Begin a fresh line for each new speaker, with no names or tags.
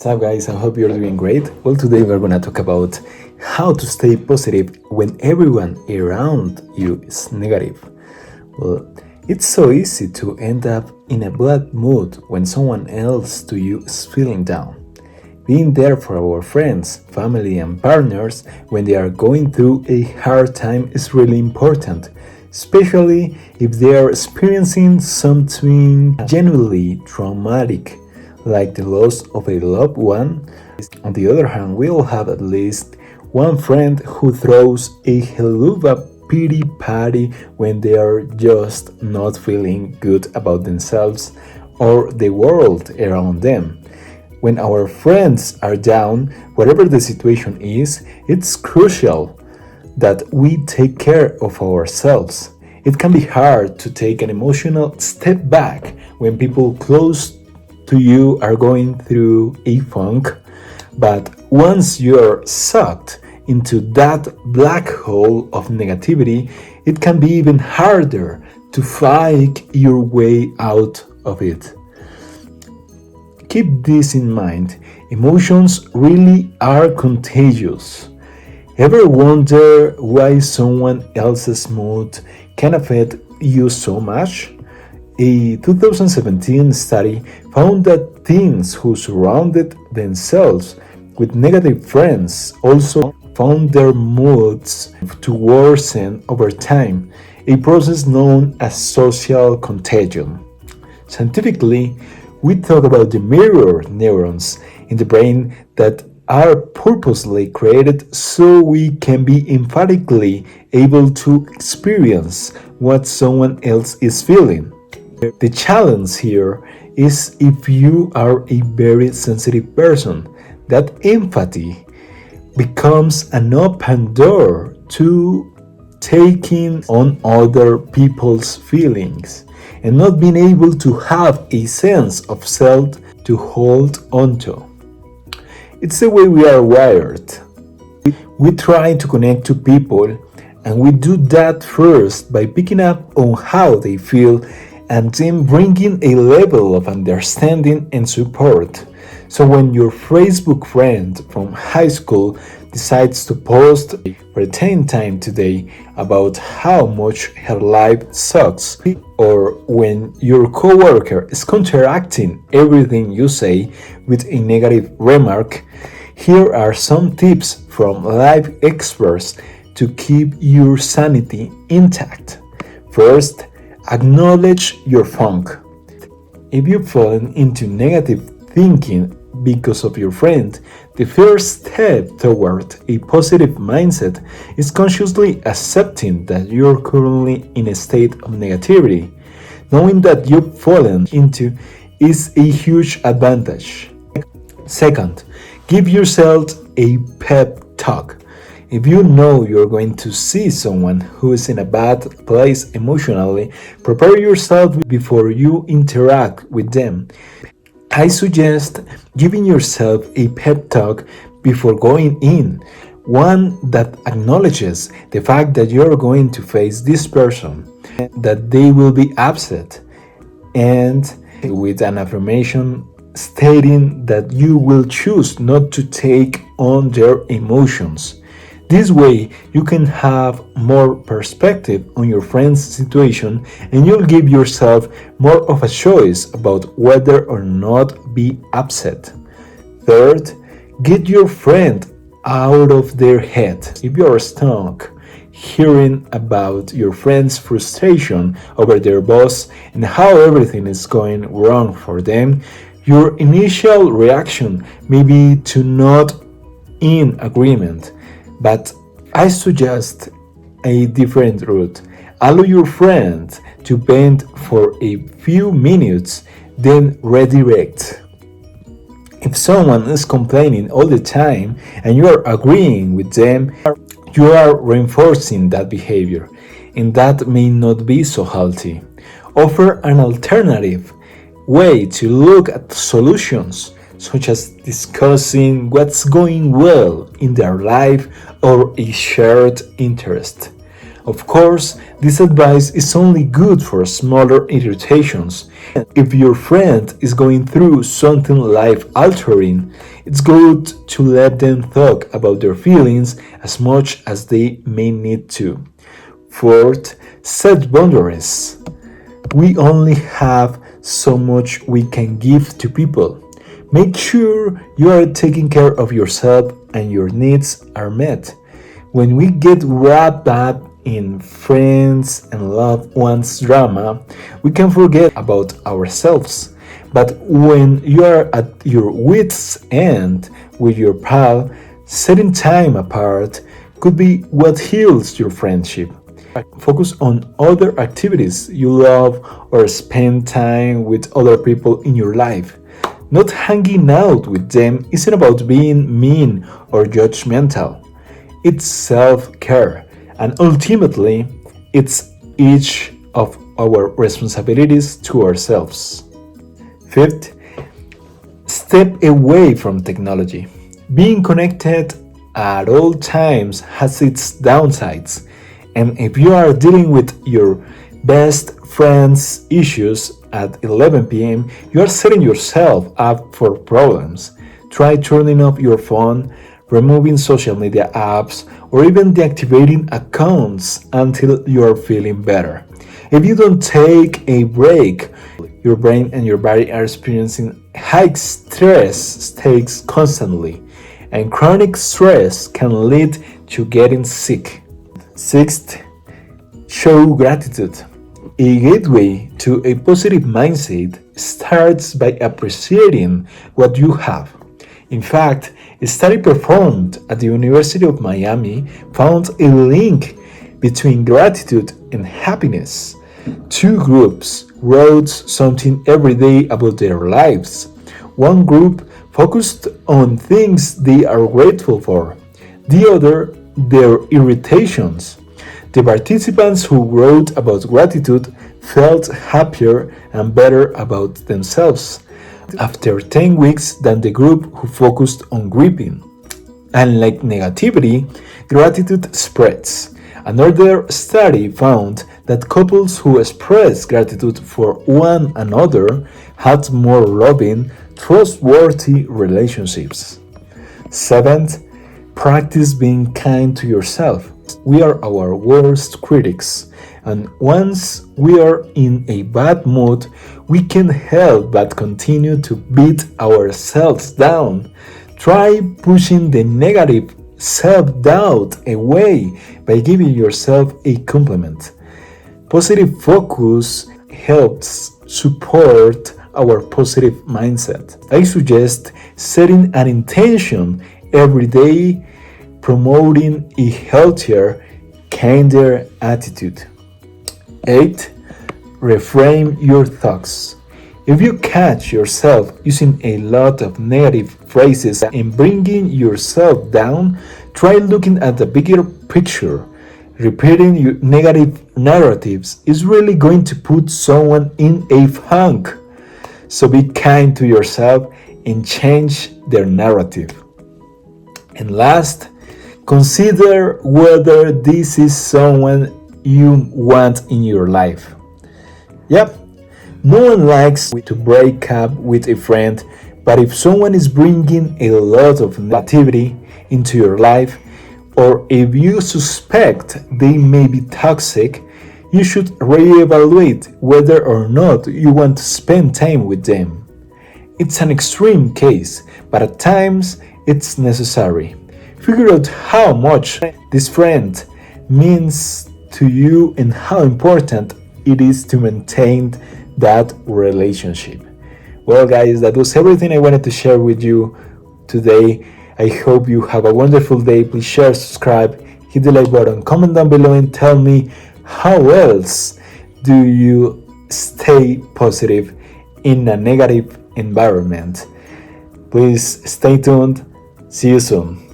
What's up, guys? I hope you're doing great. Well, today we're gonna talk about how to stay positive when everyone around you is negative. Well, it's so easy to end up in a bad mood when someone else to you is feeling down. Being there for our friends, family, and partners when they are going through a hard time is really important, especially if they are experiencing something genuinely traumatic like the loss of a loved one. On the other hand, we all have at least one friend who throws a haluva pity party when they are just not feeling good about themselves or the world around them. When our friends are down, whatever the situation is, it's crucial that we take care of ourselves. It can be hard to take an emotional step back when people close to you are going through a funk, but once you're sucked into that black hole of negativity, it can be even harder to fight your way out of it. Keep this in mind. Emotions really are contagious. Ever wonder why someone else's mood can affect you so much? A 2017 study found that teens who surrounded themselves with negative friends also found their moods to worsen over time, a process known as social contagion. Scientifically, we talk about the mirror neurons in the brain that are purposely created so we can be emphatically able to experience what someone else is feeling. The challenge here is if you are a very sensitive person, that empathy becomes an open door to taking on other people's feelings and not being able to have a sense of self to hold onto. It's the way we are wired. We try to connect to people, and we do that first by picking up on how they feel and then bringing a level of understanding and support. So when your Facebook friend from high school decides to post for 10 times today about how much her life sucks, or when your coworker is counteracting everything you say with a negative remark, here are some tips from life experts to keep your sanity intact. First, acknowledge your funk. If you've fallen into negative thinking because of your friend, the first step toward a positive mindset is consciously accepting that you're currently in a state of negativity. Knowing that you've fallen into is a huge advantage. Second, give yourself a pep talk. If you know you're going to see someone who is in a bad place emotionally, prepare yourself before you interact with them. I suggest giving yourself a pep talk before going in, one that acknowledges the fact that you're going to face this person, that they will be upset, and with an affirmation stating that you will choose not to take on their emotions. This way, you can have more perspective on your friend's situation and you'll give yourself more of a choice about whether or not be upset. Third, get your friend out of their head. If you're stuck hearing about your friend's frustration over their boss and how everything is going wrong for them, your initial reaction may be to not in agreement. But I suggest a different route. Allow your friend to vent for a few minutes, then redirect. If someone is complaining all the time and you are agreeing with them, you are reinforcing that behavior, and that may not be so healthy. Offer an alternative way to look at solutions, such as discussing what's going well in their life or a shared interest. Of course, this advice is only good for smaller irritations. If your friend is going through something life altering, it's good to let them talk about their feelings as much as they may need to. Fourth, set boundaries. We only have so much we can give to people. Make sure you are taking care of yourself and your needs are met. When we get wrapped up in friends and loved ones drama, we can forget about ourselves. But when you are at your wits' end with your pal, setting time apart could be what heals your friendship. Focus on other activities you love or spend time with other people in your life. Not hanging out with them isn't about being mean or judgmental. It's self care, and ultimately, it's each of our responsibilities to ourselves. Fifth, step away from technology. Being connected at all times has its downsides, and if you are dealing with your best friend's issues at 11 p.m., you are setting yourself up for problems. Try turning off your phone, removing social media apps, or even deactivating accounts until you are feeling better. If you don't take a break, your brain and your body are experiencing high stress states constantly, and chronic stress can lead to getting sick. Sixth, show gratitude. A gateway to a positive mindset starts by appreciating what you have. In fact, a study performed at the University of Miami found a link between gratitude and happiness. Two groups wrote something every day about their lives. One group focused on things they are grateful for, the other, their irritations. The participants who wrote about gratitude felt happier and better about themselves after 10 weeks than the group who focused on grieving. Unlike negativity, gratitude spreads. Another study found that couples who expressed gratitude for one another had more loving, trustworthy relationships. Seventh, practice being kind to yourself. We are our worst critics, and once we are in a bad mood, we can't help but continue to beat ourselves down. Try pushing the negative self doubt away by giving yourself a compliment. Positive focus helps support our positive mindset. I suggest setting an intention every day, promoting a healthier, kinder attitude. 8. Reframe your thoughts. If you catch yourself using a lot of negative phrases and bringing yourself down, try looking at the bigger picture. Repeating your negative narratives is really going to put someone in a funk. So be kind to yourself and change their narrative. And last, consider whether this is someone you want in your life. Yep, no one likes to break up with a friend, but if someone is bringing a lot of negativity into your life, or if you suspect they may be toxic, you should reevaluate whether or not you want to spend time with them. It's an extreme case, but at times it's necessary. Figure out how much this friend means to you and how important it is to maintain that relationship. Well, guys, that was everything I wanted to share with you today. I hope you have a wonderful day. Please share, subscribe, hit the like button, comment down below, and tell me how else do you stay positive in a negative environment. Please stay tuned. See you soon.